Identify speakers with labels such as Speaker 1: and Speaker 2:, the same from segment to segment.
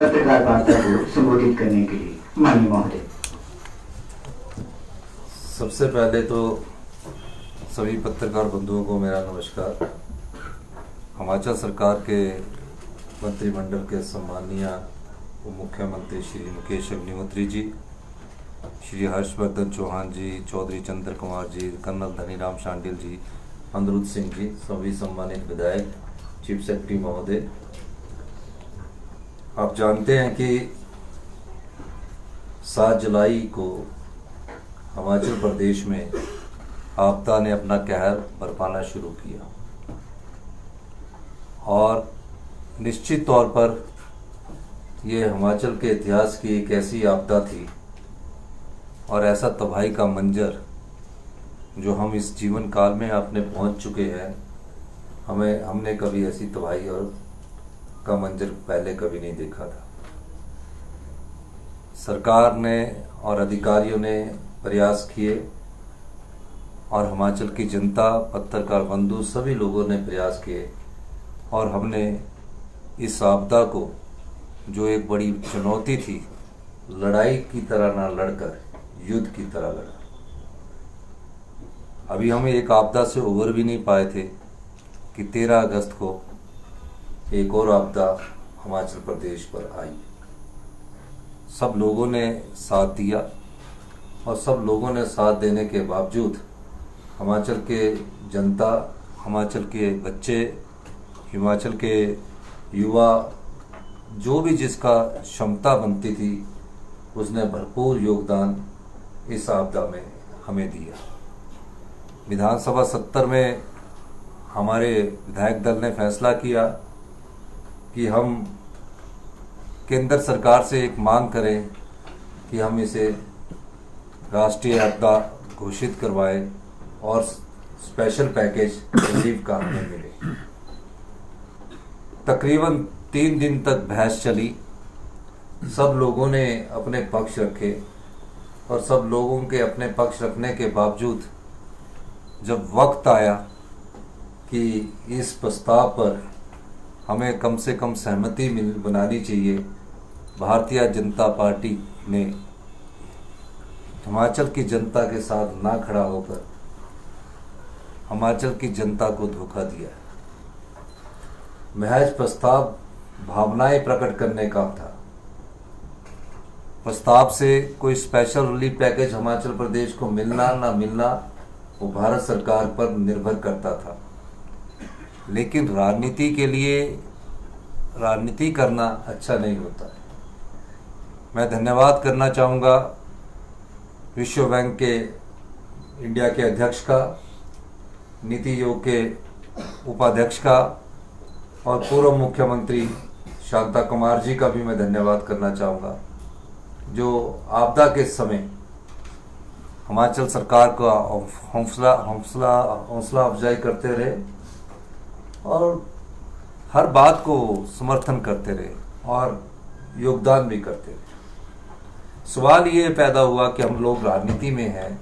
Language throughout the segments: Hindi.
Speaker 1: पत्रकार वार्ता को संबोधित करने के लिए माननीय महोदय।
Speaker 2: सबसे पहले तो सभी पत्रकार बंधुओं को मेरा नमस्कार। हिमाचल सरकार के मंत्रिमंडल के सम्मानीय उप मुख्यमंत्री श्री मुकेश अग्निहोत्री जी, श्री हर्षवर्धन चौहान जी, चौधरी चंद्र कुमार जी, कर्नल धनीराम शांडिल जी, अनिरुद्ध सिंह जी, सभी सम्मानित विधायक, चीफ सेक्रेटरी महोदय, आप जानते हैं कि 7 जुलाई को हिमाचल प्रदेश में आपदा ने अपना कहर बरपाना शुरू किया और निश्चित तौर पर यह हिमाचल के इतिहास की एक ऐसी आपदा थी और ऐसा तबाही का मंजर जो हम इस जीवन काल में अपने पहुंच चुके हैं, हमने कभी ऐसी तबाही और का मंजर पहले कभी नहीं देखा था। सरकार ने और अधिकारियों ने प्रयास किए और हिमाचल की जनता, पत्रकार बंधु, सभी लोगों ने प्रयास किए और हमने इस आपदा को, जो एक बड़ी चुनौती थी, लड़ाई की तरह ना लड़कर युद्ध की तरह लड़ा। अभी हम एक आपदा से उबर भी नहीं पाए थे कि 13 अगस्त को एक और आपदा हिमाचल प्रदेश पर आई। सब लोगों ने साथ दिया और सब लोगों ने साथ देने के बावजूद हिमाचल के जनता, हिमाचल के बच्चे, हिमाचल के युवा, जो भी जिसका क्षमता बनती थी, उसने भरपूर योगदान इस आपदा में हमें दिया। विधानसभा 70 में हमारे विधायक दल ने फैसला किया कि हम केंद्र सरकार से एक मांग करें कि हम इसे राष्ट्रीय आपदा घोषित करवाएं और स्पेशल पैकेज रिलीफ का हमें मिले। तकरीबन 3 दिन तक बहस चली, सब लोगों ने अपने पक्ष रखे और सब लोगों के अपने पक्ष रखने के बावजूद जब वक्त आया कि इस प्रस्ताव पर हमें कम से कम सहमति बनानी चाहिए, भारतीय जनता पार्टी ने हिमाचल की जनता के साथ ना खड़ा होकर हिमाचल की जनता को धोखा दिया। महज प्रस्ताव भावनाएं प्रकट करने का था। प्रस्ताव से कोई special relief package Himachal Pradesh को मिलना ना मिलना वो भारत सरकार पर निर्भर करता था। लेकिन राजनीति के लिए राजनीति करना अच्छा नहीं होता है। मैं धन्यवाद करना चाहूँगा विश्व बैंक के इंडिया के अध्यक्ष का, नीति आयोग के उपाध्यक्ष का और पूर्व मुख्यमंत्री शांता कुमार जी का भी मैं धन्यवाद करना चाहूँगा, जो आपदा के समय हिमाचल सरकार का हौसला अफजाई करते रहे और हर बात को समर्थन करते रहे और योगदान भी करते रहे। सवाल ये पैदा हुआ कि हम लोग राजनीति में हैं,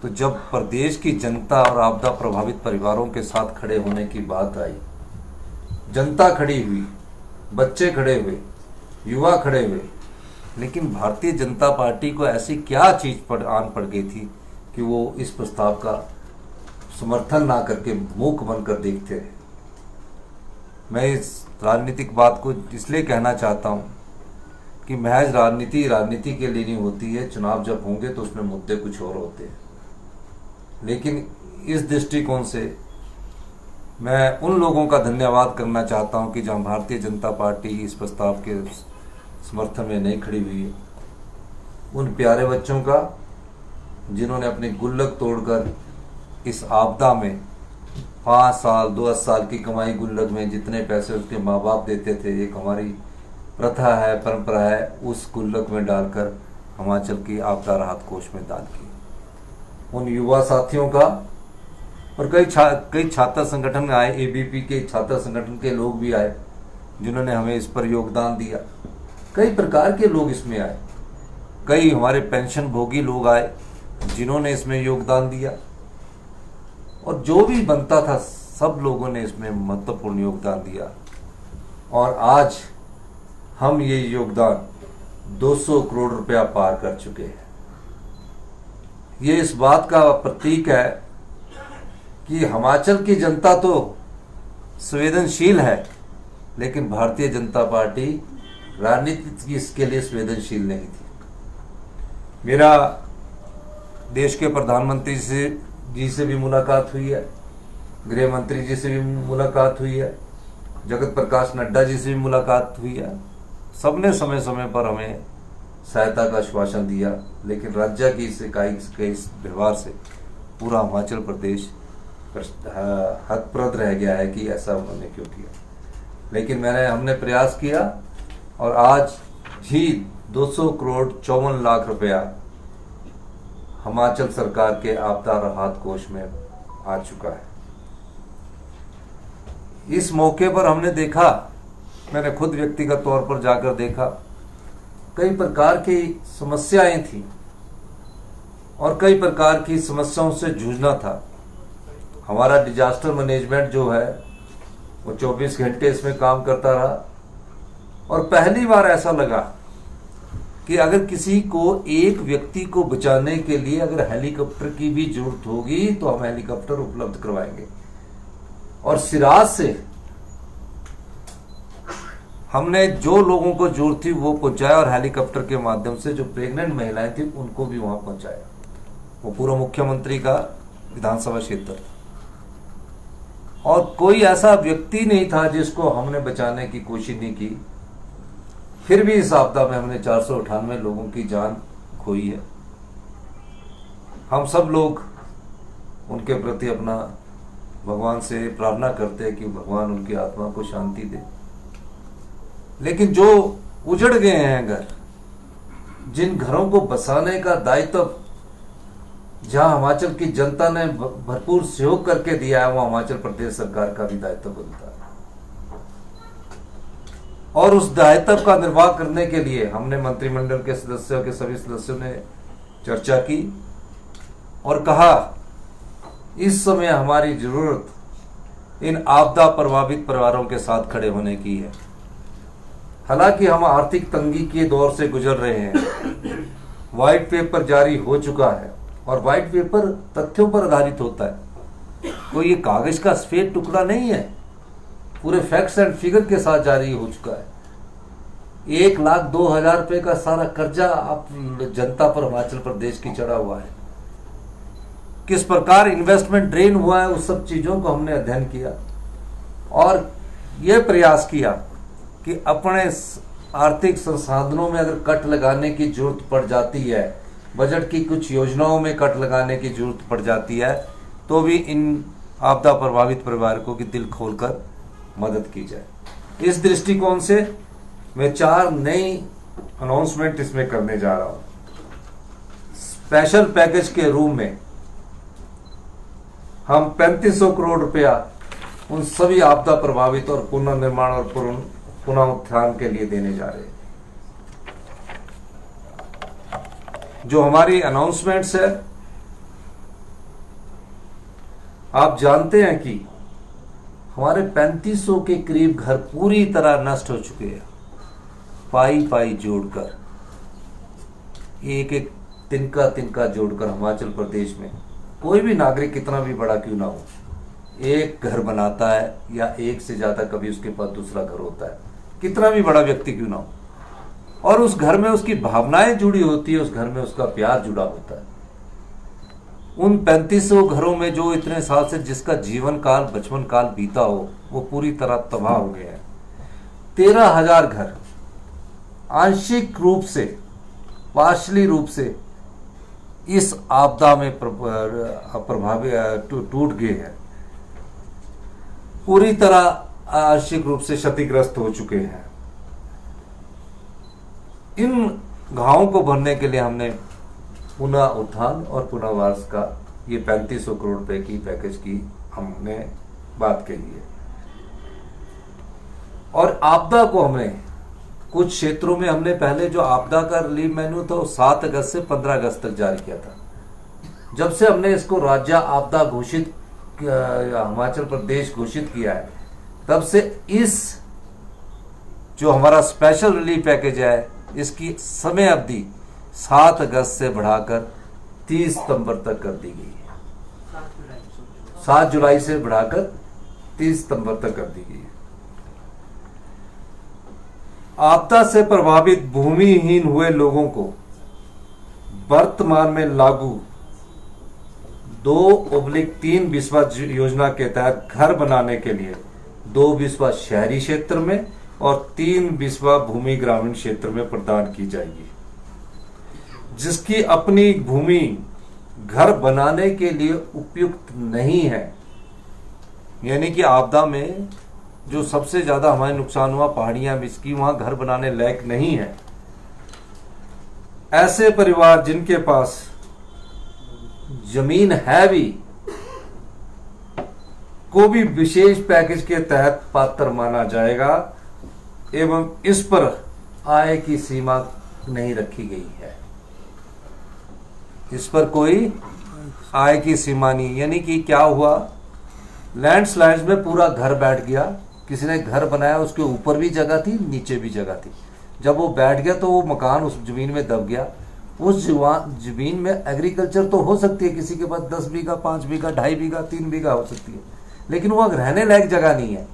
Speaker 2: तो जब प्रदेश की जनता और आपदा प्रभावित परिवारों के साथ खड़े होने की बात आई, जनता खड़ी हुई, बच्चे खड़े हुए, युवा खड़े हुए, लेकिन भारतीय जनता पार्टी को ऐसी क्या चीज आन पड़ गई थी कि वो इस प्रस्ताव का समर्थन ना करके मूक बनकर देखते रहे। मैं इस राजनीतिक बात को इसलिए कहना चाहता हूँ कि महज राजनीति के लिए नहीं होती है। चुनाव जब होंगे तो उसमें मुद्दे कुछ और होते हैं, लेकिन इस दृष्टिकोण से मैं उन लोगों का धन्यवाद करना चाहता हूं कि जहां भारतीय जनता पार्टी इस प्रस्ताव के समर्थन में नहीं खड़ी हुई है, उन प्यारे बच्चों का जिन्होंने अपनी गुल्लक तोड़कर इस आपदा में 5 साल 10 साल की कमाई गुल्लक में जितने पैसे उसके माँ बाप देते थे, एक हमारी प्रथा है, परंपरा है, उस गुल्लक में डालकर हिमाचल की आपदा राहत कोष में दान की। उन युवा साथियों का और कई छात्र संगठन आए, एबीपी के छात्र संगठन के लोग भी आए जिन्होंने हमें इस पर योगदान दिया। कई प्रकार के लोग इसमें आए, कई हमारे पेंशन भोगी लोग आए जिन्होंने इसमें योगदान दिया, और जो भी बनता था सब लोगों ने इसमें महत्वपूर्ण योगदान दिया। और आज हम ये योगदान 200 करोड़ रुपया पार कर चुके हैं। ये इस बात का प्रतीक है कि हिमाचल की जनता तो संवेदनशील है, लेकिन भारतीय जनता पार्टी राजनीति की इसके लिए संवेदनशील नहीं थी। मेरा देश के प्रधानमंत्री जी से भी मुलाकात हुई है, गृह मंत्री जी से भी मुलाकात हुई है, जगत प्रकाश नड्डा जी से भी मुलाकात हुई है। सबने समय समय पर हमें सहायता का आश्वासन दिया, लेकिन राज्य की इस इकाई के इस व्यवहार से पूरा हिमाचल प्रदेश हतप्रद रह गया है कि ऐसा उन्होंने क्यों किया। लेकिन हमने प्रयास किया और आज ही 200 करोड़ 54 लाख रुपया हिमाचल सरकार के आपदा राहत कोष में आ चुका है। इस मौके पर हमने देखा, मैंने खुद व्यक्तिगत तौर पर जाकर देखा, कई प्रकार की समस्याएं थी और कई प्रकार की समस्याओं से जूझना था। हमारा डिजास्टर मैनेजमेंट जो है वो 24 घंटे इसमें काम करता रहा और पहली बार ऐसा लगा कि अगर किसी को, एक व्यक्ति को बचाने के लिए अगर हेलीकॉप्टर की भी जरूरत होगी तो हम हेलीकॉप्टर उपलब्ध करवाएंगे। और सिराज से हमने जो लोगों को जरूरत थी वो पहुंचाया और हेलीकॉप्टर के माध्यम से जो प्रेग्नेंट महिलाएं थी उनको भी वहां पहुंचाया। वो पूर्व मुख्यमंत्री का विधानसभा क्षेत्र और कोई ऐसा व्यक्ति नहीं था जिसको हमने बचाने की कोशिश नहीं की। फिर भी इस आपदा में हमने 498 लोगों की जान खोई है। हम सब लोग उनके प्रति अपना भगवान से प्रार्थना करते हैं कि भगवान उनकी आत्मा को शांति दे। लेकिन जो उजड़ गए हैं घर, जिन घरों को बसाने का दायित्व जहां हिमाचल की जनता ने भरपूर सहयोग करके दिया है, वो हिमाचल प्रदेश सरकार का भी दायित्व बनता है। और उस दायित्व का निर्वाह करने के लिए हमने मंत्रिमंडल के सदस्यों के सभी सदस्यों ने चर्चा की और कहा इस समय हमारी जरूरत इन आपदा प्रभावित परिवारों के साथ खड़े होने की है। हालांकि हम आर्थिक तंगी के दौर से गुजर रहे हैं। व्हाइट पेपर जारी हो चुका है और व्हाइट पेपर तथ्यों पर आधारित होता है, कोई ये कागज का सफेद टुकड़ा नहीं है, पूरे फैक्ट्स एंड फिगर के साथ जारी हो चुका है। 1,02,000 रुपए का सारा कर्जा आप जनता पर हिमाचल प्रदेश की चढ़ा हुआ है। किस प्रकार इन्वेस्टमेंट ड्रेन हुआ है, उस सब चीजों को हमने अध्ययन किया और यह प्रयास किया कि अपने आर्थिक संसाधनों में अगर कट लगाने की जरूरत पड़ जाती है, बजट की कुछ योजनाओं में कट लगाने की जरूरत पड़ जाती है, तो भी इन आपदा प्रभावित परिवारों की दिल खोलकर मदद की जाए। इस दृष्टिकोण से मैं 4 नई अनाउंसमेंट इसमें करने जा रहा हूं। स्पेशल पैकेज के रूप में हम 3500 करोड़ रुपया उन सभी आपदा प्रभावित और पुनर्निर्माण और पुनः उत्थान के लिए देने जा रहे हैं। जो हमारी अनाउंसमेंट्स है, आप जानते हैं कि हमारे 3500 के करीब घर पूरी तरह नष्ट हो चुके हैं। पाई पाई जोड़कर, एक एक तिनका तिनका जोड़कर हिमाचल प्रदेश में कोई भी नागरिक कितना भी बड़ा क्यों ना हो, एक घर बनाता है या एक से ज्यादा कभी उसके पास दूसरा घर होता है, कितना भी बड़ा व्यक्ति क्यों ना हो, और उस घर में उसकी भावनाएं जुड़ी होती है, उस घर में उसका प्यार जुड़ा होता है। उन 3500 घरों में जो इतने साल से जिसका जीवन काल, बचपन काल बीता हो, वो पूरी तरह तबाह हो गए हैं। 13,000 घर आंशिक रूप से, पार्शली रूप से इस आपदा में प्रभावित टूट गए हैं, पूरी तरह आंशिक रूप से क्षतिग्रस्त हो चुके हैं। इन घावों को भरने के लिए हमने पुनः उत्थान और पुनर्वास का ये 3500 करोड़ रुपए की पैकेज की हमने बात कही है। और आपदा को हमने कुछ क्षेत्रों में हमने पहले जो आपदा का रिलीफ मेन्यू था वो 7 अगस्त से 15 अगस्त तक जारी किया था। जब से हमने इसको राज्य आपदा घोषित, हिमाचल प्रदेश घोषित किया है, तब से इस जो हमारा स्पेशल रिलीफ पैकेज है, इसकी समय अवधि 7 अगस्त से बढ़ाकर 30 सितंबर तक कर दी गई है। 7 जुलाई से बढ़ाकर 30 सितंबर तक कर दी गई है। आपदा से प्रभावित भूमिहीन हुए लोगों को वर्तमान में लागू 2/3 बिस्वा योजना के तहत घर बनाने के लिए 2 बिस्वा शहरी क्षेत्र में और 3 बिस्वा भूमि ग्रामीण क्षेत्र में प्रदान की जाएगी। जिसकी अपनी भूमि घर बनाने के लिए उपयुक्त नहीं है, यानी कि आपदा में जो सबसे ज्यादा हमारे नुकसान हुआ पहाड़ियां बिस्की, वहां घर बनाने लायक नहीं है, ऐसे परिवार जिनके पास जमीन है भी को भी विशेष पैकेज के तहत पात्र माना जाएगा एवं इस पर आय की सीमा नहीं रखी गई है। इस पर कोई आय की सीमा नहीं, यानी कि क्या हुआ, लैंडस्लाइड में पूरा घर बैठ गया, किसी ने घर बनाया, उसके ऊपर भी जगह थी नीचे भी जगह थी, जब वो बैठ गया तो वो मकान उस जमीन में दब गया। उस जमीन में एग्रीकल्चर तो हो सकती है, किसी के पास 10 बीघा 5 बीघा 2.5 बीघा 3 बीघा हो सकती है, लेकिन वो रहने लायक जगह नहीं है।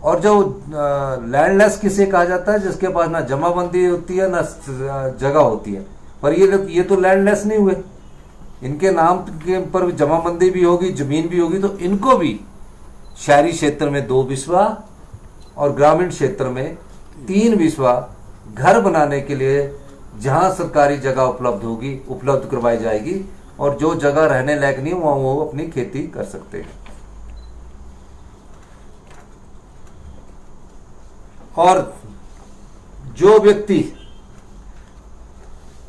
Speaker 2: और जो लैंडलेस किसे कहा जाता है, जिसके पास ना जमाबंदी होती है ना जगह होती है, पर ये तो लैंडलेस नहीं हुए, इनके नाम के पर जमाबंदी भी होगी, जमीन भी होगी, तो इनको भी शहरी क्षेत्र में 2 बिस्वा और ग्रामीण क्षेत्र में 3 बिस्वा घर बनाने के लिए जहां सरकारी जगह उपलब्ध होगी उपलब्ध करवाई जाएगी, और जो जगह रहने लायक नहीं वहां वो अपनी खेती कर सकते हैं। और जो व्यक्ति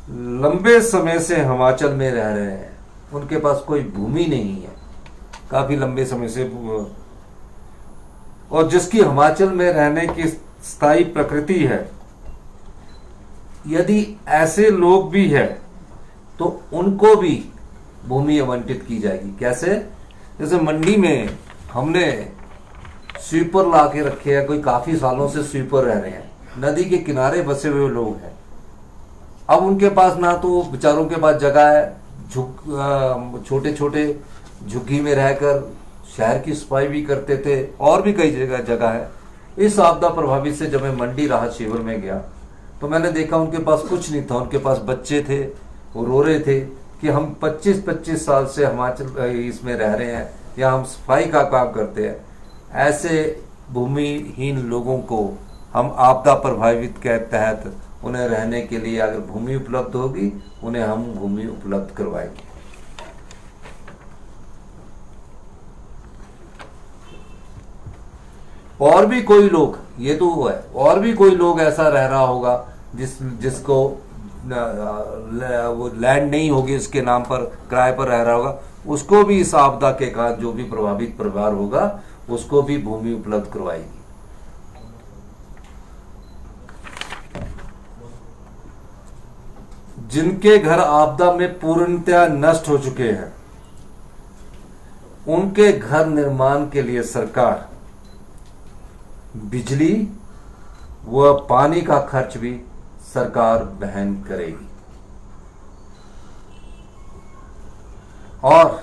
Speaker 2: लंबे समय से हिमाचल में रह रहे हैं, उनके पास कोई भूमि नहीं है काफी लंबे समय से, और जिसकी हिमाचल में रहने की स्थायी प्रकृति है, यदि ऐसे लोग भी हैं तो उनको भी भूमि आवंटित की जाएगी। कैसे? जैसे मंडी में हमने स्वीपर ला के रखे हैं, कोई काफी सालों से स्वीपर रह रहे हैं, नदी के किनारे बसे हुए लोग हैं, अब उनके पास ना तो बेचारों के पास जगह है, छोटे छोटे झुग्गी में रहकर शहर की सफाई भी करते थे, और भी कई जगह है। इस आपदा प्रभावित से जब मैं मंडी राहत शिविर में गया तो मैंने देखा उनके पास कुछ नहीं था, उनके पास बच्चे थे, वो रो रहे थे कि हम 25-25 साल से हिमाचल इसमें रह रहे हैं या हम सफाई का काम करते हैं। ऐसे भूमिहीन लोगों को हम आपदा प्रभावित के तहत उन्हें रहने के लिए अगर भूमि उपलब्ध होगी, उन्हें हम भूमि उपलब्ध करवाएंगे। और भी कोई लोग, ये तो है, और भी कोई लोग ऐसा रह रहा होगा जिसको वो लैंड नहीं होगी, उसके नाम पर किराए पर रह रहा होगा, उसको भी इस आपदा के कारण जो भी प्रभावित परिवार होगा उसको भी भूमि उपलब्ध करवाएगी। जिनके घर आपदा में पूर्णतया नष्ट हो चुके हैं, उनके घर निर्माण के लिए सरकार बिजली व पानी का खर्च भी सरकार वहन करेगी। और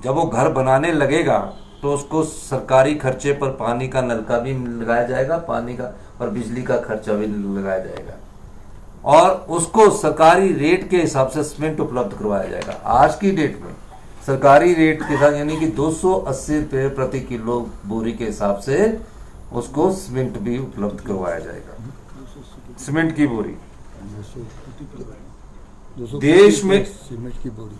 Speaker 2: जब वो घर बनाने लगेगा तो उसको सरकारी खर्चे पर पानी का नलका भी लगाया जाएगा, पानी का और बिजली का खर्चा भी लगाया जाएगा, और उसको सरकारी रेट के हिसाब से सीमेंट उपलब्ध करवाया जाएगा। आज की डेट में सरकारी रेट के साथ, यानी कि 280 रुपये प्रति किलो बोरी के हिसाब से उसको सीमेंट भी उपलब्ध करवाया जाएगा। सीमेंट की बोरी देश में
Speaker 3: सीमेंट की बोरी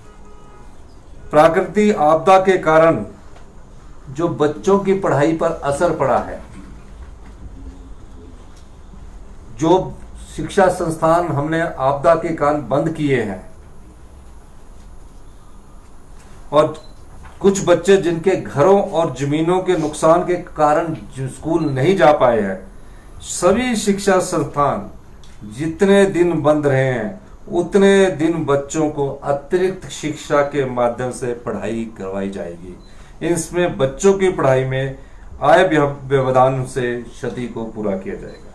Speaker 2: प्राकृतिक आपदा के कारण जो बच्चों की पढ़ाई पर असर पड़ा है, जो शिक्षा संस्थान हमने आपदा के कारण बंद किए हैं, और कुछ बच्चे जिनके घरों और जमीनों के नुकसान के कारण स्कूल नहीं जा पाए हैं, सभी शिक्षा संस्थान जितने दिन बंद रहे हैं उतने दिन बच्चों को अतिरिक्त शिक्षा के माध्यम से पढ़ाई करवाई जाएगी। इसमें बच्चों की पढ़ाई में आय व्यवधान से क्षति को पूरा किया जाएगा।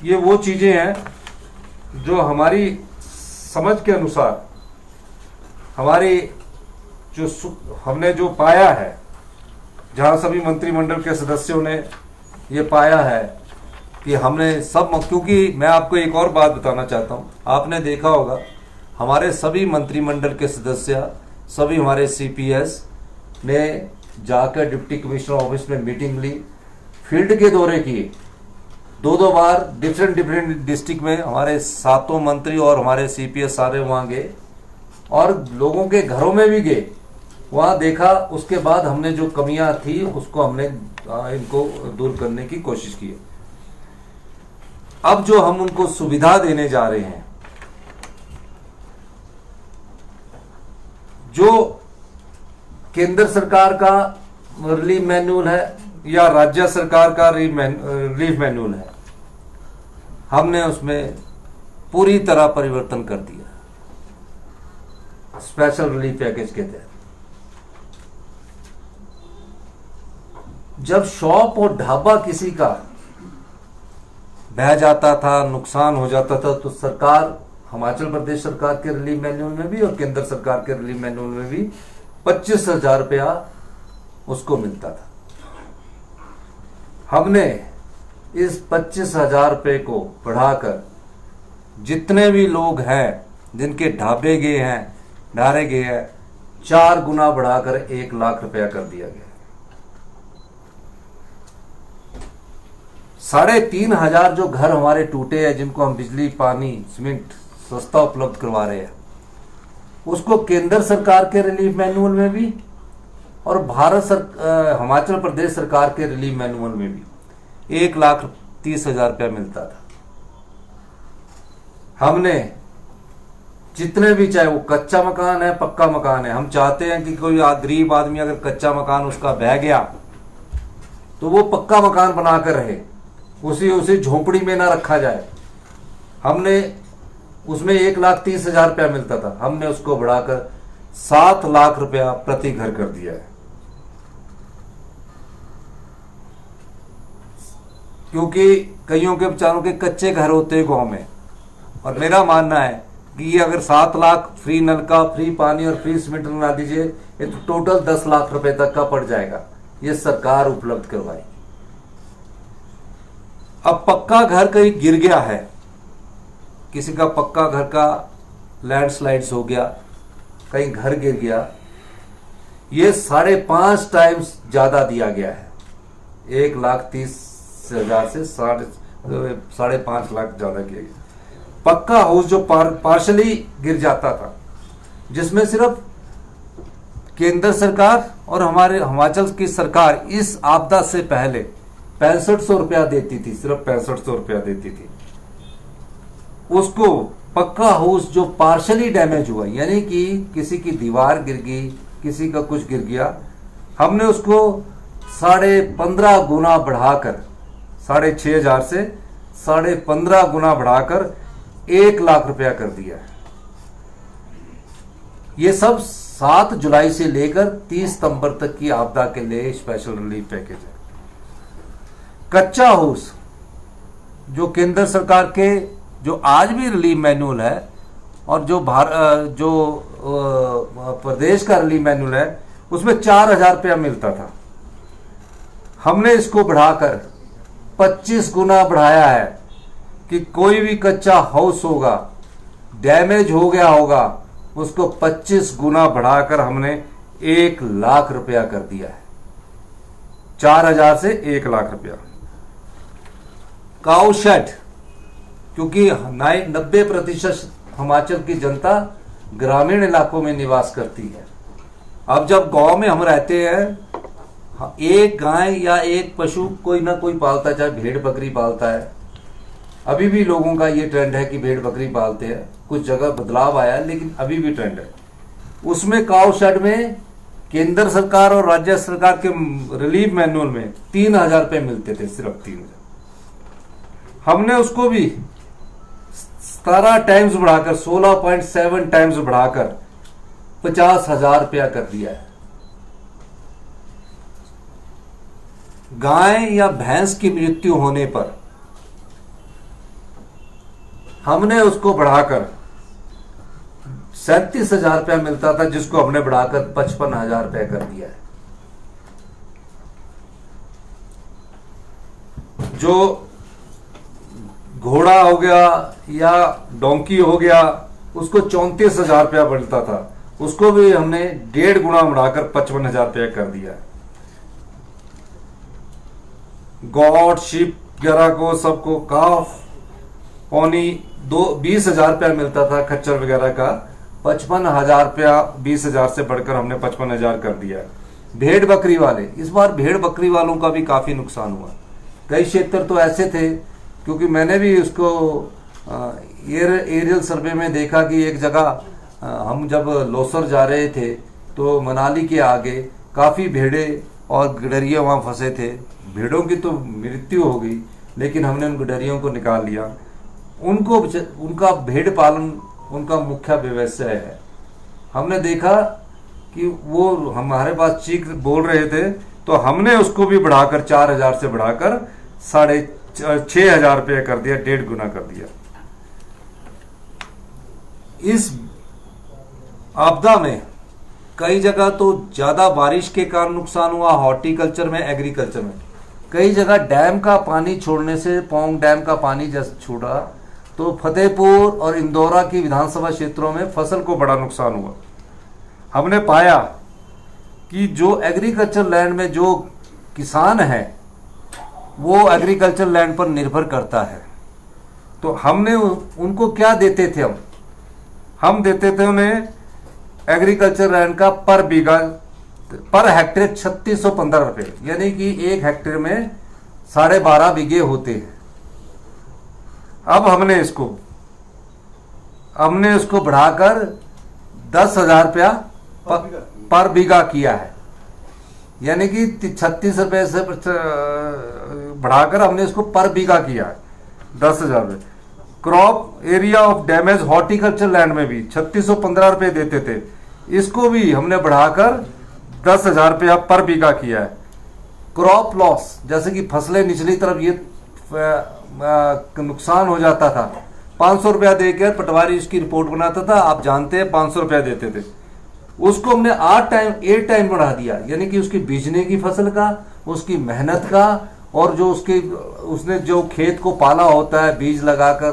Speaker 2: ये वो चीजें हैं जो हमारी समझ के अनुसार, हमारी जो हमने जो पाया है, जहां सभी मंत्रिमंडल के सदस्यों ने ये पाया है कि हमने सब, क्योंकि मैं आपको एक और बात बताना चाहता हूं, आपने देखा होगा हमारे सभी मंत्रिमंडल के सदस्य, सभी हमारे सीपीएस ने जाकर डिप्टी कमिश्नर ऑफिस में मीटिंग ली, फील्ड के दौरे किए, दो बार डिफरेंट डिस्ट्रिक्ट में हमारे 7 मंत्री और हमारे सीपीएस सारे वहां गए और लोगों के घरों में भी गए, वहां देखा। उसके बाद हमने जो कमियां थी उसको हमने इनको दूर करने की कोशिश की। अब जो हम उनको सुविधा देने जा रहे हैं, जो केंद्र सरकार का रिलीफ मैनुअल है या राज्य सरकार का रिलीफ मैनुअल है, हमने उसमें पूरी तरह परिवर्तन कर दिया स्पेशल रिलीफ पैकेज के तहत। जब शॉप और ढाबा किसी का बह जाता था, नुकसान हो जाता था, तो सरकार, हिमाचल प्रदेश सरकार के रिलीफ मैनुअल में भी और केंद्र सरकार के रिलीफ मैनुअल में भी 25,000 रुपया उसको मिलता था। हमने इस 25,000 रुपये को बढ़ाकर जितने भी लोग हैं जिनके ढाबे गए हैं, ढारे गए हैं, 4 गुना बढ़ाकर 1 लाख रुपया कर दिया गया। 3,500 जो घर हमारे टूटे हैं, जिनको हम बिजली, पानी, सीमेंट सस्ता उपलब्ध करवा रहे हैं, उसको केंद्र सरकार के रिलीफ मैनुअल में भी और हिमाचल प्रदेश सरकार के रिलीफ मैनुअल में भी 1,30,000 रुपया मिलता था। हमने जितने भी, चाहे वो कच्चा मकान है, पक्का मकान है, हम चाहते हैं कि कोई गरीब आदमी अगर कच्चा मकान उसका बह गया तो वो पक्का मकान बनाकर रहे, उसी झोपड़ी में ना रखा जाए। हमने उसमें 1,30,000 रुपया मिलता था, हमने उसको बढ़ाकर 7 लाख रुपया प्रति घर कर दिया है। क्योंकि कईयों के बेचारों के कच्चे घर होते हैं गांव में, और मेरा मानना है कि ये अगर 7 लाख फ्री नलका, फ्री पानी और फ्री सीमेंट बना दीजिए, ये तो टोटल 10 लाख रुपए तक का पड़ जाएगा। ये सरकार उपलब्ध करवाई। अब पक्का घर कहीं गिर गया है, किसी का पक्का घर का लैंडस्लाइड्स हो गया, कहीं घर गिर गया, ये 5.5 टाइम्स ज्यादा दिया गया है। 1,30,000 से 5.5 लाख ज्यादा किया गया। पक्का हाउस जो पार्शली गिर जाता था, जिसमें सिर्फ केंद्र सरकार और हमारे हिमाचल की सरकार इस आपदा से पहले 6500 रुपया देती थी, सिर्फ 6500 रुपया देती थी। उसको पक्का हाउस जो पार्शली डैमेज हुआ, यानी कि किसी की दीवार गिर गई, किसी का कुछ गिर गया, हमने उसको 15.5 गुना बढ़ाकर, 6,500 से 15.5 गुना बढ़ाकर 1 लाख रुपया कर दिया है। ये सब 7 जुलाई से लेकर 30 सितंबर तक की आपदा के लिए स्पेशल रिलीफ पैकेज है। कच्चा हाउस जो केंद्र सरकार के, जो आज भी रिलीफ मैनुअल है, और जो प्रदेश का रिलीफ मैनुअल है, उसमें 4,000 रुपया मिलता था। हमने इसको बढ़ाकर 25 गुना बढ़ाया है कि कोई भी कच्चा हाउस होगा, डैमेज हो गया होगा, उसको 25 गुना बढ़ाकर हमने 1 लाख रुपया कर दिया है। 4,000 से 1 लाख रुपया। काऊ शेड, क्योंकि 90% हिमाचल की जनता ग्रामीण इलाकों में निवास करती है। अब जब गांव में हम रहते हैं, एक गाय या एक पशु कोई ना कोई पालता है, चाहे भेड़ बकरी पालता है। अभी भी लोगों का ये ट्रेंड है कि भेड़ बकरी पालते हैं, कुछ जगह बदलाव आया है, लेकिन अभी भी ट्रेंड है। उसमें काऊ शेड में केंद्र सरकार और राज्य सरकार के रिलीफ मैनुअल में 3,000 रुपये मिलते थे, सिर्फ 3,000। हमने उसको भी 17 टाइम्स बढ़ाकर, 16.7 टाइम्स बढ़ाकर 50,000 रुपया कर दिया है। गाय या भैंस की मृत्यु होने पर हमने उसको बढ़ाकर 37,000 रुपया मिलता था, जिसको हमने बढ़ाकर 55,000 रुपया कर दिया है। जो घोड़ा हो गया या डोंकी हो गया, उसको 34,000 रुपया मिलता था, उसको भी हमने 1.5 गुना बढ़ाकर 55,000 रुपया कर दिया है। गॉड, शीप वगैरह को, सबको काफ, पौनी 20,000 रुपया मिलता था खच्चर वगैरह का, 55,000 रुपया 20,000 से बढ़कर हमने 55,000 कर दिया है। भेड़ बकरी वाले, इस बार भेड़ बकरी वालों का भी काफी नुकसान हुआ। कई क्षेत्र तो ऐसे थे, क्योंकि मैंने भी उसको एरियल सर्वे में देखा कि एक जगह हम जब लोसर जा रहे थे तो मनाली के आगे काफी भेड़े और गडरिया वहां फंसे थे। भेड़ों की तो मृत्यु हो गई, लेकिन हमने उन गडरियों को निकाल लिया। उनका भेड़ पालन उनका मुख्य व्यवसाय है। हमने देखा कि वो हमारे पास चीख बोल रहे थे, तो हमने उसको भी बढ़ाकर 4,000 से बढ़ाकर 6,500 रुपया कर दिया, 1.5 गुना कर दिया। इस आपदा में कई जगह तो ज्यादा बारिश के कारण नुकसान हुआ, हॉर्टिकल्चर में, एग्रीकल्चर में। कई जगह डैम का पानी छोड़ने से, पोंग डैम का पानी जैसे छोड़ा तो फतेहपुर और इंदौरा की विधानसभा क्षेत्रों में फसल को बड़ा नुकसान हुआ। हमने पाया कि जो एग्रीकल्चर लैंड में जो किसान है वो एग्रीकल्चर लैंड पर निर्भर करता है, तो हमने उनको क्या देते थे, हम देते थे उन्हें एग्रीकल्चर लैंड का पर बीघा, पर हेक्टेयर 3615 रुपए, यानी कि 1 हेक्टेयर में 12.5 बीघे होते हैं। अब हमने इसको बढ़ाकर 10,000 रुपया पर बीघा किया है, यानी कि 36 रुपए से बढ़ाकर हमने इसको पर बीघा किया है 10,000 रुपये। Crop area of damage horticulture land में भी 3615 रुपये देते थे, इसको भी हमने बढ़ाकर 10,000 रुपया पर बीघा किया है। क्रॉप लॉस, जैसे कि फसलें निचली तरफ ये नुकसान हो जाता था, 500 रुपया देकर पटवारी इसकी रिपोर्ट बनाता था, आप जानते हैं 500 रुपया देते थे, उसको हमने 8 टाइम बढ़ा दिया, यानी कि उसकी बीजने की फसल का, उसकी मेहनत का, और जो उसने जो खेत को पाला होता है, बीज लगाकर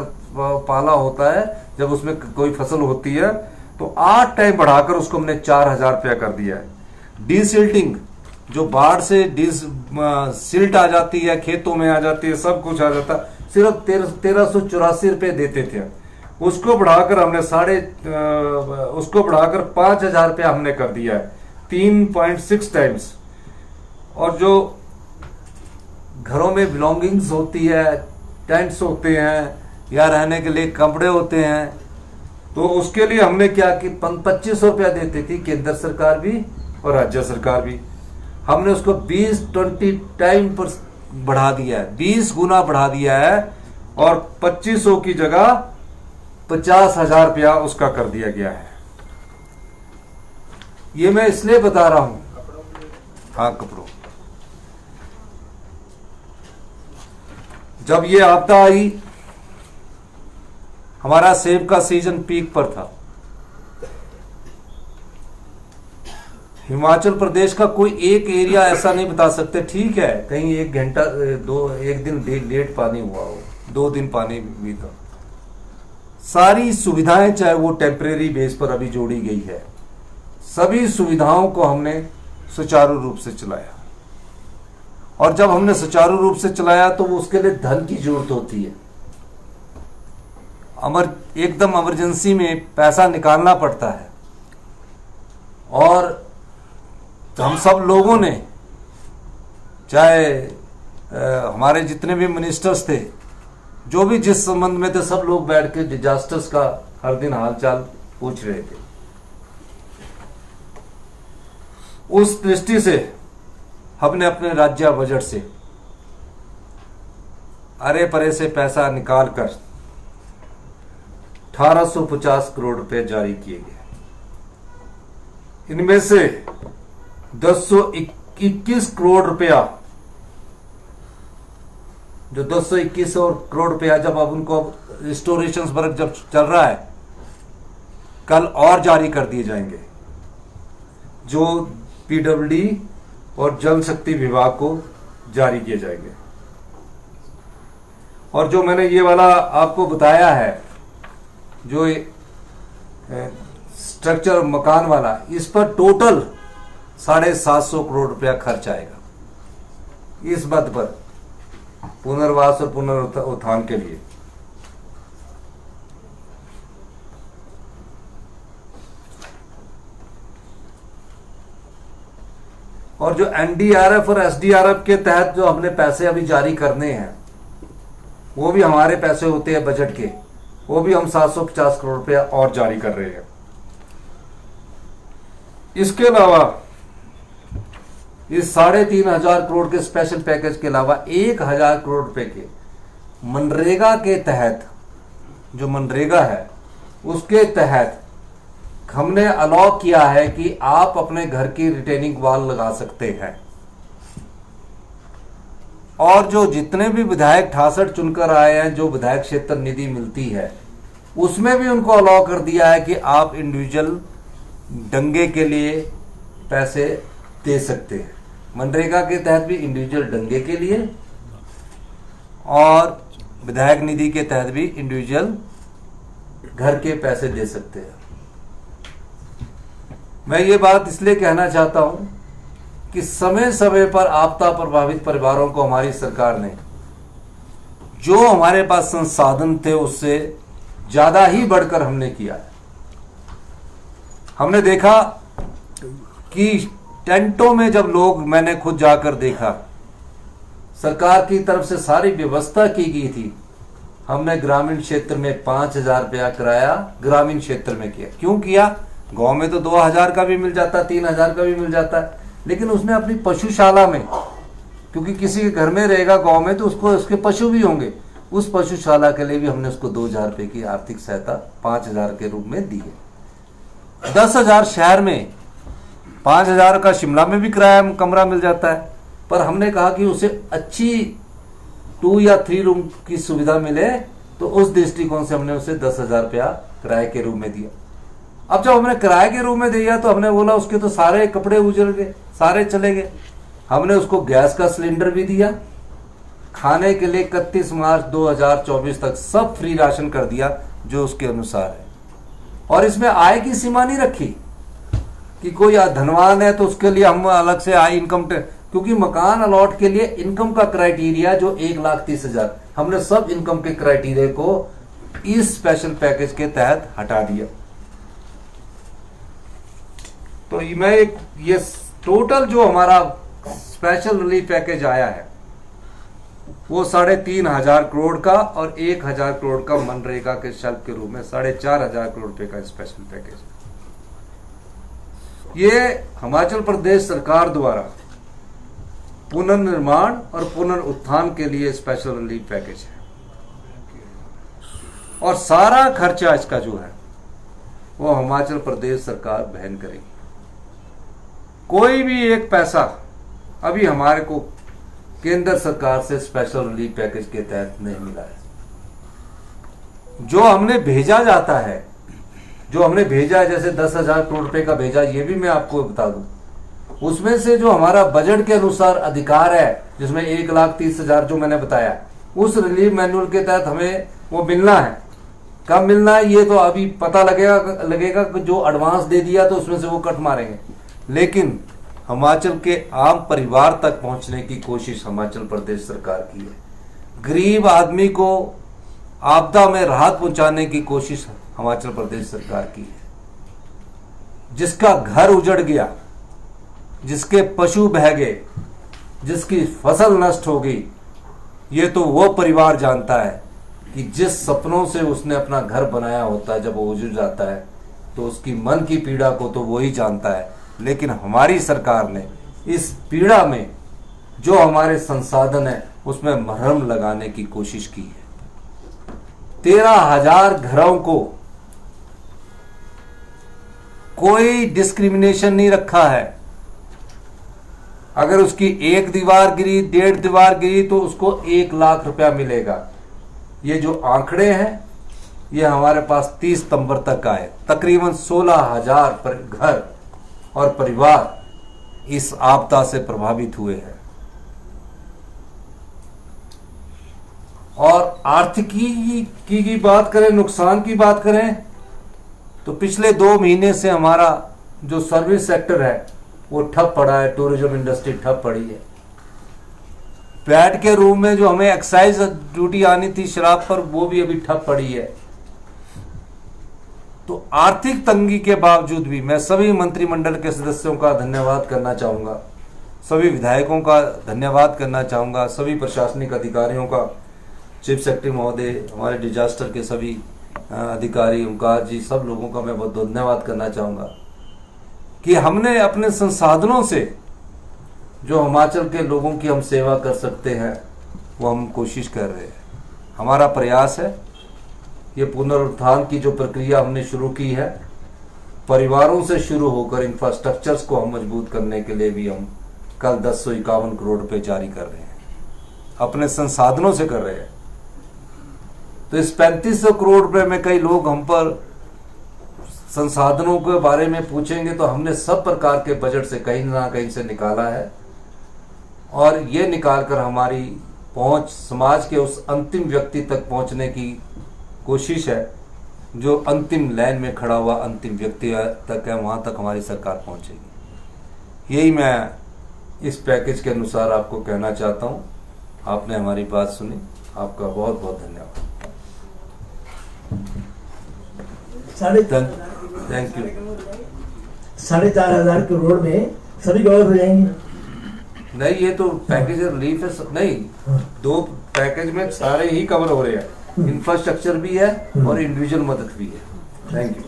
Speaker 2: पाला होता है, जब उसमें कोई फसल होती है तो 8 टाइम बढ़ाकर उसको हमने 4,000 रुपया कर दिया है। डीसिल्टिंग, जो बाढ़ से सिल्ट आ जाती है, खेतों में आ जाती है, सब कुछ आ जाता है, सिर्फ 1384 रुपये देते थे, उसको बढ़ाकर हमने उसको बढ़ाकर 5,000 रुपया हमने कर दिया है, 3.6 टाइम्स। और जो घरों में बिलोंगिंग्स होती है, टेंट्स होते हैं या रहने के लिए कपड़े होते हैं, तो उसके लिए हमने क्या कि 2500 रुपया देती थी केंद्र सरकार भी और राज्य सरकार भी, हमने उसको 20 टाइम पर बढ़ा दिया है, 20 गुना बढ़ा दिया है, और 2500 की जगह 50,000 रुपया उसका कर दिया गया है। ये मैं इसलिए बता रहा हूं, हाँ कपड़ों, जब ये आपदा आई हमारा सेब का सीजन पीक पर था। हिमाचल प्रदेश का कोई एक एरिया ऐसा नहीं बता सकते, ठीक है कहीं 1 घंटा 1 दिन लेट पानी हुआ हो, 2 दिन पानी भी था। सारी सुविधाएं, चाहे वो टेम्परेरी बेस पर अभी जोड़ी गई है, सभी सुविधाओं को हमने सुचारू रूप से चलाया। और जब हमने सुचारू रूप से चलाया तो वो उसके लिए धन की जरूरत होती है, एकदम इमरजेंसी में पैसा निकालना पड़ता है। और हम सब लोगों ने, चाहे हमारे जितने भी मिनिस्टर्स थे, जो भी जिस संबंध में थे, सब लोग बैठ के डिजास्टर्स का हर दिन हालचाल पूछ रहे थे। उस दृष्टि से हमने अपने राज्य बजट से अरे परे से पैसा निकालकर 1850 करोड़ रुपए जारी किए गए। इनमें से 1021 करोड़ रुपया जो 221 और करोड़ रुपया जब अब उनको रिस्टोरेशन वर्क जब चल रहा है, कल और जारी कर दिए जाएंगे, जो पीडब्ल्यूडी और जल शक्ति विभाग को जारी किए जाएंगे। और जो मैंने ये वाला आपको बताया है, जो स्ट्रक्चर मकान वाला, इस पर टोटल 750 करोड़ रुपया खर्च आएगा इस बात पर, पुनर्वास और पुनरुत्थान के लिए। और जो एनडीआरएफ और एसडीआरएफ के तहत जो हमने पैसे अभी जारी करने हैं, वो भी हमारे पैसे होते हैं बजट के, वो भी हम 750 करोड़ रुपया और जारी कर रहे हैं। इसके अलावा इस 3,500 करोड़ के स्पेशल पैकेज के अलावा 1,000 करोड़ रुपए के मनरेगा के तहत, जो मनरेगा है उसके तहत हमने अलाउ किया है कि आप अपने घर की रिटेनिंग वॉल लगा सकते हैं। और जो जितने भी विधायक 68 चुनकर आए हैं, जो विधायक क्षेत्र निधि मिलती है, उसमें भी उनको अलाउ कर दिया है कि आप इंडिविजुअल दंगे के लिए पैसे दे सकते हैं। मनरेगा के तहत भी इंडिविजुअल दंगे के लिए और विधायक निधि के तहत भी इंडिविजुअल घर के पैसे दे सकते हैं। मैं ये बात इसलिए कहना चाहता हूं कि समय समय पर आपदा प्रभावित परिवारों को हमारी सरकार ने जो हमारे पास संसाधन थे उससे ज्यादा ही बढ़कर हमने किया है। हमने देखा कि टेंटों में जब लोग, मैंने खुद जाकर देखा, सरकार की तरफ से सारी व्यवस्था की गई थी। हमने ग्रामीण क्षेत्र में 5,000 रुपया किराया ग्रामीण क्षेत्र में किया। क्यों किया? गांव में तो 2,000 का भी मिल जाता, 3,000 का भी मिल जाता है, लेकिन उसने अपनी पशुशाला में, क्योंकि किसी के घर में रहेगा गांव में तो उसको उसके पशु भी होंगे, उस पशुशाला के लिए भी हमने उसको 2,000 रुपए की आर्थिक सहायता 5,000 के रूप में दी है। 10,000 शहर में, 5,000 का शिमला में भी किराया कमरा मिल जाता है, पर हमने कहा कि उसे अच्छी 2 या 3 रूम की सुविधा मिले, तो उस दृष्टिकोण से हमने उसे 10,000 रुपया किराए के रूम में दिया। अब जब हमने किराए के रूम में दिया तो हमने बोला उसके तो सारे कपड़े उजड़ गए, सारे चले गए। हमने उसको गैस का सिलेंडर भी दिया, खाने के लिए 31 मार्च 2024 तक सब फ्री राशन कर दिया जो उसके अनुसार है। और इसमें आय की सीमा नहीं रखी कि कोई धनवान है तो उसके लिए हम अलग से आय इनकम, क्योंकि मकान अलॉट के लिए इनकम का क्राइटेरिया जो 1,30,000, हमने सब इनकम के क्राइटेरिया को इस स्पेशल पैकेज के तहत हटा दिया। तो मैं ये टोटल जो हमारा स्पेशल रिलीफ पैकेज आया है वो 3,500 करोड़ का और 1,000 करोड़ का मनरेगा के शुल्क के रूप में 4,500 करोड़ रुपए का स्पेशल पैकेज। ये हिमाचल प्रदेश सरकार द्वारा पुनर्निर्माण और पुनरुत्थान के लिए स्पेशल रिलीफ पैकेज है। और सारा खर्चा इसका जो है वो हिमाचल प्रदेश सरकार वहन करेगी। कोई भी एक पैसा अभी हमारे को केंद्र सरकार से स्पेशल रिलीफ पैकेज के तहत नहीं मिला है। जो हमने भेजा जाता है, जो हमने भेजा है, जैसे 10,000 करोड़ रुपए का भेजा, ये भी मैं आपको बता दूं, उसमें से जो हमारा बजट के अनुसार अधिकार है, जिसमें 1,30,000 जो मैंने बताया, उस रिलीफ मैनुअल के तहत हमें वो मिलना है। कब मिलना है ये तो अभी पता लगेगा कि जो एडवांस दे दिया तो उसमें से वो कट मारेंगे, लेकिन हिमाचल के आम परिवार तक पहुंचने की कोशिश हिमाचल प्रदेश सरकार की है। गरीब आदमी को आपदा में राहत पहुंचाने की कोशिश हिमाचल प्रदेश सरकार की है। जिसका घर उजड़ गया, जिसके पशु बह गए, जिसकी फसल नष्ट हो गई, ये तो वो परिवार जानता है कि जिस सपनों से उसने अपना घर बनाया होता है, जब वो उजड़ जाता है तो उसकी मन की पीड़ा को तो वो ही जानता है। लेकिन हमारी सरकार ने इस पीड़ा में जो हमारे संसाधन है उसमें मरहम लगाने की कोशिश की है। 13,000 घरों को कोई डिस्क्रिमिनेशन नहीं रखा है। अगर उसकी 1 दीवार गिरी, 1.5 दीवार गिरी तो उसको 1 लाख रुपया मिलेगा। ये जो आंकड़े हैं ये हमारे पास 30 सितंबर तक आए। तकरीबन 16,000 घर और परिवार इस आपदा से प्रभावित हुए हैं। और आर्थिकी की बात करें, नुकसान की बात करें तो पिछले 2 महीने से हमारा जो सर्विस सेक्टर है वो ठप पड़ा है। टूरिज्म इंडस्ट्री ठप पड़ी है। पैट के रूम में जो हमें एक्साइज ड्यूटी आनी थी शराब पर, वो भी अभी ठप पड़ी है। तो आर्थिक तंगी के बावजूद भी मैं सभी मंत्रिमंडल के सदस्यों का धन्यवाद करना चाहूंगा, सभी विधायकों का धन्यवाद करना चाहूंगा, सभी प्रशासनिक अधिकारियों का, चीफ सेक्रेटरी महोदय, हमारे डिजास्टर के सभी अधिकारी, ओंकार जी, सब लोगों का मैं बहुत धन्यवाद करना चाहूंगा कि हमने अपने संसाधनों से जो हिमाचल के लोगों की हम सेवा कर सकते हैं वो हम कोशिश कर रहे हैं। हमारा प्रयास है ये पुनरुत्थान की जो प्रक्रिया हमने शुरू की है, परिवारों से शुरू होकर इंफ्रास्ट्रक्चर्स को हम मजबूत करने के लिए भी हम कल 1051 करोड़ रुपए जारी कर रहे हैं, अपने संसाधनों से कर रहे हैं। तो इस 3500 करोड़ रुपए में कई लोग हम पर संसाधनों के बारे में पूछेंगे तो हमने सब प्रकार के बजट से कहीं ना कहीं से निकाला है और ये निकालकर हमारी पहुंच समाज के उस अंतिम व्यक्ति तक पहुंचने की कोशिश है जो अंतिम लाइन में खड़ा हुआ अंतिम व्यक्ति तक है, वहां तक हमारी सरकार पहुंचेगी। यही मैं इस पैकेज के अनुसार आपको कहना चाहता हूं। आपने हमारी बात सुनी, आपका बहुत बहुत धन्यवाद। Thank you.
Speaker 3: 4,500 करोड़ में सभी कवर हो जाएंगे?
Speaker 2: नहीं, ये तो पैकेज रिलीफ है। नहीं, 2 पैकेज में सारे ही कवर हो रहे हैं, इंफ्रास्ट्रक्चर भी है और इंडिविजुअल मदद भी है। Thank you.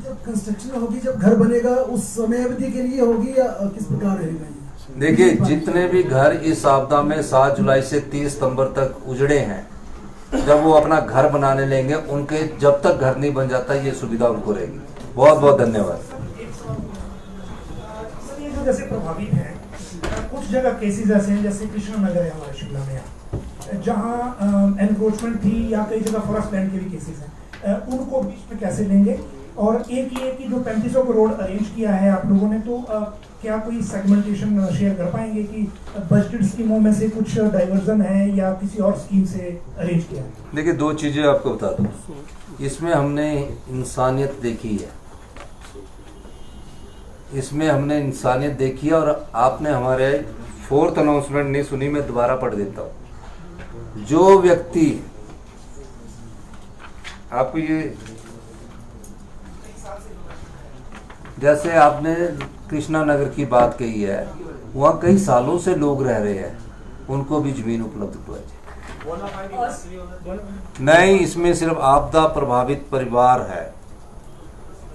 Speaker 3: जब कंस्ट्रक्शन होगी, जब घर बनेगा, उस समय अवधि के लिए होगी या किस प्रकार रहेगा?
Speaker 2: देखिए, जितने भी घर इस आपदा में 7 जुलाई से 30 सितंबर तक उजड़े हैं, जब वो अपना घर बनाने लेंगे, उनके जब तक घर नहीं बन जाता ये सुविधा उनको रहेगी। बहुत बहुत धन्यवाद।
Speaker 4: जैसे प्रभावित है, कुछ जगह केसेस ऐसे हैं, जैसे कृष्णा नगर है हमारे शिमला में, जहां एनक्रोचमेंट थी या कई जगह फॉरेस्ट लैंड के भी केसेस हैं, उनको बीच में कैसे लेंगे? और एक ये कि जो 3500 करोड़ अरेंज किया है आप लोगों ने, तो क्या कोई सेगमेंटेशन शेयर कर पाएंगे कि बजटेड स्कीमों में से कुछ डाइवर्जन है या किसी और स्कीम से अरेंज किया है?
Speaker 2: देखिए, 2 चीजें आपको बता दूं। इसमें हमने इंसानियत देखी है, इसमें हमने इंसानियत देखी है। और आपने हमारे 4th अनाउंसमेंट नहीं सुनी, मैं दोबारा पढ़ देता हूं। जो व्यक्ति आपको ये, जैसे आपने कृष्णा नगर की बात कही है, वहाँ कई सालों से लोग रह रहे हैं, उनको भी जमीन उपलब्ध करवाई जाए। नहीं, इसमें सिर्फ आपदा प्रभावित परिवार है।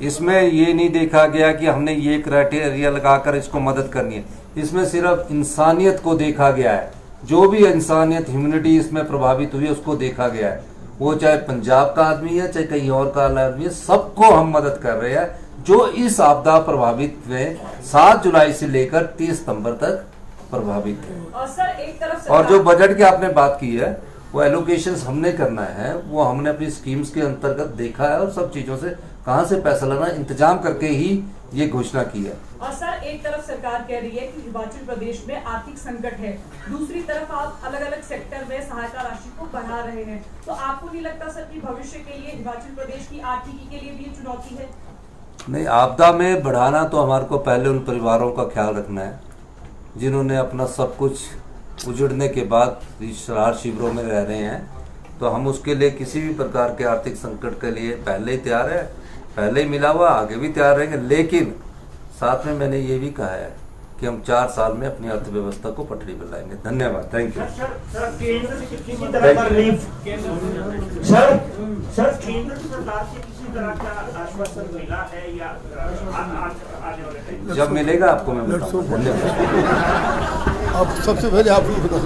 Speaker 2: इसमें ये नहीं देखा गया कि हमने ये क्राइटेरिया लगाकर इसको मदद करनी है। इसमें सिर्फ इंसानियत को देखा गया है। जो भी इंसानियत, ह्यूमैनिटी इसमें प्रभावित हुई है उसको देखा गया है। वो चाहे पंजाब का आदमी है, चाहे कहीं और का आदमी है, सबको हम मदद कर रहे हैं जो इस आपदा प्रभावित में 7 जुलाई से लेकर 30 सितंबर तक प्रभावित है।
Speaker 5: और सर, एक तरफ
Speaker 2: और जो बजट की आपने बात की है, वो एलोकेशंस हमने करना है, वो हमने अपनी स्कीम्स के अंतर्गत देखा है और सब चीजों से कहां से पैसा लाना इंतजाम करके ही ये घोषणा की है।
Speaker 5: और सर, एक तरफ सरकार कह रही है कि हिमाचल प्रदेश में आर्थिक संकट है, दूसरी तरफ आप अलग अलग सेक्टर में सहायता राशि को बढ़ा रहे हैं, तो आपको नहीं लगता सर कि भविष्य के लिए हिमाचल प्रदेश की आर्थिकी के लिए भी चुनौती है?
Speaker 2: नहीं, आपदा में बढ़ाना तो हमारे को पहले उन परिवारों का ख्याल रखना है जिन्होंने अपना सब कुछ उजड़ने के बाद राहत शिविरों में रह रहे हैं। तो हम उसके लिए किसी भी प्रकार के आर्थिक संकट के लिए पहले ही तैयार है, पहले ही मिला हुआ, आगे भी तैयार रहेंगे। लेकिन साथ में मैंने ये भी कहा है कि हम 4 साल में अपनी अर्थव्यवस्था को पटरी पर लाएंगे। धन्यवाद। Thank you.
Speaker 4: सर, केंद्र से किसी तरह का रिलीफ, सर केंद्र सरकार से किसी तरह का आश्वासन मिला है या आने वाले टाइम?
Speaker 2: जब मिलेगा आपको मैं बताऊंगा। धन्यवाद।
Speaker 6: अब सबसे पहले आप लोग बताओ।